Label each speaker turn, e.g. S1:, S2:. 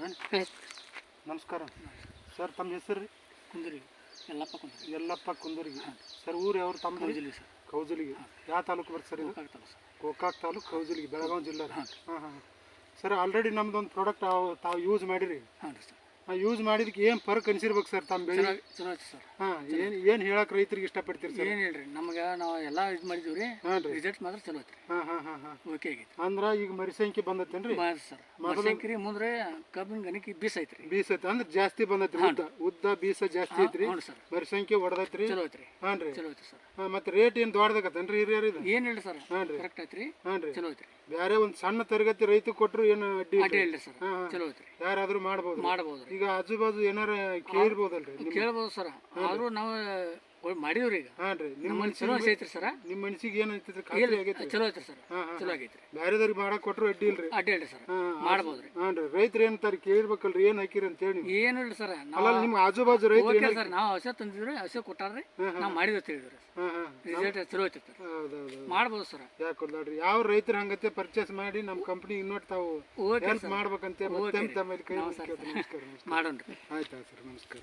S1: ನಮಸ್ಕಾರ ಸರ್, ತಮ್ಮ ಹೆಸರು ರೀ?
S2: ಕುಂದೂರಿಗೆ
S1: ಯಲ್ಲಪ್ಪ ಕುಂದೂರಿಗೆ. ಸರ್, ಊರು ಯಾವ್ರು ತಮ್ಮ?
S2: ಕೌಜಲಿ ಸರ್.
S1: ಕೌಜಲಿಗೆ. ಯಾವ ತಾಲೂಕು ಬರ್ತದೆ ಸರ್ ಇದು? ಗೋಕಾಕ್ ತಾಲೂಕು, ಕೌಜಲಿಗೆ, ಬೆಳಗಾವಿ ಜಿಲ್ಲೆ. ಹಾಂ. ಸರ್, ಆಲ್ರೆಡಿ ನಮ್ದು ಒಂದು ಪ್ರಾಡಕ್ಟ್ ತಾವು ಯೂಸ್ ಮಾಡಿರಿ.
S2: ಹಾಂ ರೀ ಸರ್.
S1: ಯೂಸ್ ಮಾಡಿದಕ್ಕೆ ಏನು ಫರ್ಕ್ ಅನಿಸಿರ್ಬೇಕು ಸರ್ ತಮ್ಮ ಬೆಳೆ?
S2: ಚಲೋ ಐತೆ ಸರ್.
S1: ಹಾಂ, ಏನು ಹೇಳಕ್ಕೆ ರೈತರಿಗೆ ಇಷ್ಟಪಡ್ತೀರಿ ಸರ್?
S2: ಏನು ಹೇಳ್ರಿ, ನಮ್ಗೆ ನಾವು ಎಲ್ಲ ಇದು ಮಾಡಿದ್ದೀವಿ ರೀ.
S1: ಹಾಂ ರೀ.
S2: ರಿಸಲ್ಟ್ ಮಾತ್ರ ಚಲೋ ಐತ್ರಿ.
S1: ಹಾಂ.
S2: ಓಕೆ ಆಗೈತಿ
S1: ಅಂದ್ರೆ ಈಗ ಮರಿ ಸಂಖ್ಯೆ ಬಂದತ್ತೇನ್ರಿ?
S2: ಸರ್ ಮಸಂಕ್ರಿ ಮುಂದ್ರೆ ಕಬ್ಬಿನ ಗಣಿಕೆ ಬೀಸ್ ಐತ್ರಿ.
S1: ಬೀಸ್ ಐತೆ ಅಂದ್ರೆ ಜಾಸ್ತಿ ಬಂದೈತ್ರಿ. ಉದ್ದ ಬೀಸ ಜಾಸ್ತಿ ಐತ್ರಿ.
S2: ಹ್ಞೂ ಸರ್.
S1: ಮರಿ ಸಂಖ್ಯೆ ಹೊಡೆದೈತ್ರಿ.
S2: ಚಲೋ ಐತ್ರಿ.
S1: ಹಾಂ ರೀ.
S2: ಚಲೋ ಐತಿ ಸರ್.
S1: ಮತ್ತೆ ರೇಟ್ ಏನು ದೊಡ್ಡದಾಗತ್ತೇನ್ರಿ ಹಿರಿಯರ್ ಇದು?
S2: ಏನು ಹೇಳ್ರಿ ಸರ್,
S1: ಹಾಂ ರೀ.
S2: ಕರೆಕ್ಟ್ ಐತ್ರಿ.
S1: ಹಾಂ ರೀ.
S2: ಚಲೋ ಐತ್ರಿ.
S1: ಬೇರೆ ಒಂದು ಸಣ್ಣ ತರಗತಿ ರೈತ ಕೊಟ್ಟರು ಏನು ಅಡ್ಡಿ
S2: ಅಡ್ಡಿ ಹೇಳ್ರಿ ಸರ್. ಚಲೋ ಐತ್ರಿ.
S1: ಯಾರಾದ್ರೂ ಮಾಡ್ಬೋದು.
S2: ಮಾಡ್ಬೋದು
S1: ಈಗ ಆಜು ಬಾಜು ಏನಾರ ಕೇಳಿರ್ಬೋದಲ್ರಿ?
S2: ಕೇಳ್ಬೋದು ಸರ್. ಆದ್ರೂ ನಾವು ಮಾಡಿವ್ರಿ ಈಗ.
S1: ಹಾಂ ರೀ.
S2: ನಿಮ್ಮ ಚಲೋ ಅನ್ಸೈತ್ರಿ ಸರ್.
S1: ನಿಮ್ಮ ಮನ್ಸಿಗೆ ಏನು ಐತಿದ್ರಿ? ಖಾತ್ರಿ ಆಗೈತ್ರಿ?
S2: ಚಲೋ ಐತ್ರಿ ಸರ್. ಚಲೋ ಆಗೈತ್ರಿ.
S1: ಬೇರೆದವ್ರಿಗೆ ಮಾಡಕ್ ಕೊಟ್ಟರು ಅಡ್ಡಿ ಇಲ್ರಿ?
S2: ಅಡ್ಡಿ ಹೇಳ್ರಿ ಸರ್. ಮಾಡ್ಬೋದ್ರಿ.
S1: ಹಾಂ ರೀ. ರೈತರು ಏನಂತಾರೆ ಕೇಳಿರ್ಬೇಕಲ್ರಿ, ಏನು ಹಾಕಿರಿ ಅಂತ ಹೇಳಿ?
S2: ಏನು ಇಲ್ಲ ಸರ್.
S1: ಅಲ್ಲ, ನಿಮ್ಮ ಆಜು ಬಾಜು ರೈತರು
S2: ಓಕೆ ಸರ್, ನಾವು ಔಷಧ ತಂದಿದ್ರಿ, ಔಷಧ ಕೊಟ್ಟಾರ್ರಿ, ನಾವು ಮಾಡಿದ್ವಿ ತಿಳಿದ್ರಿ. ರಿಸಲ್ಟ್ ಚಲೋ ಐತಿ ಸರ್.
S1: ಹೌದೌದು.
S2: ಮಾಡ್ಬೋದು ಸರ್.
S1: ಯಾಕೆ ನೋಡ್ರಿ, ಯಾವ ರೈತರು ಹಂಗತ್ತೆ ಪರ್ಚೇಸ್ ಮಾಡಿ ನಮ್ಮ ಕಂಪ್ನಿ ಇನ್ನೊಟ್ಟು ತಾವು ಹೆಲ್ಪ್ ಮಾಡ್ಬೇಕಂತ ಮತ್ತೆ ತಮ್ಮಲ್ಲಿ ಕೈ ಮುಗ್ದು ಕೇಳ್ತೀನಿ. ನಮಸ್ಕಾರ.
S2: ಮಾಡೋಣ್ರಿ.
S1: ಆಯ್ತು ಸರ್, ನಮಸ್ಕಾರ.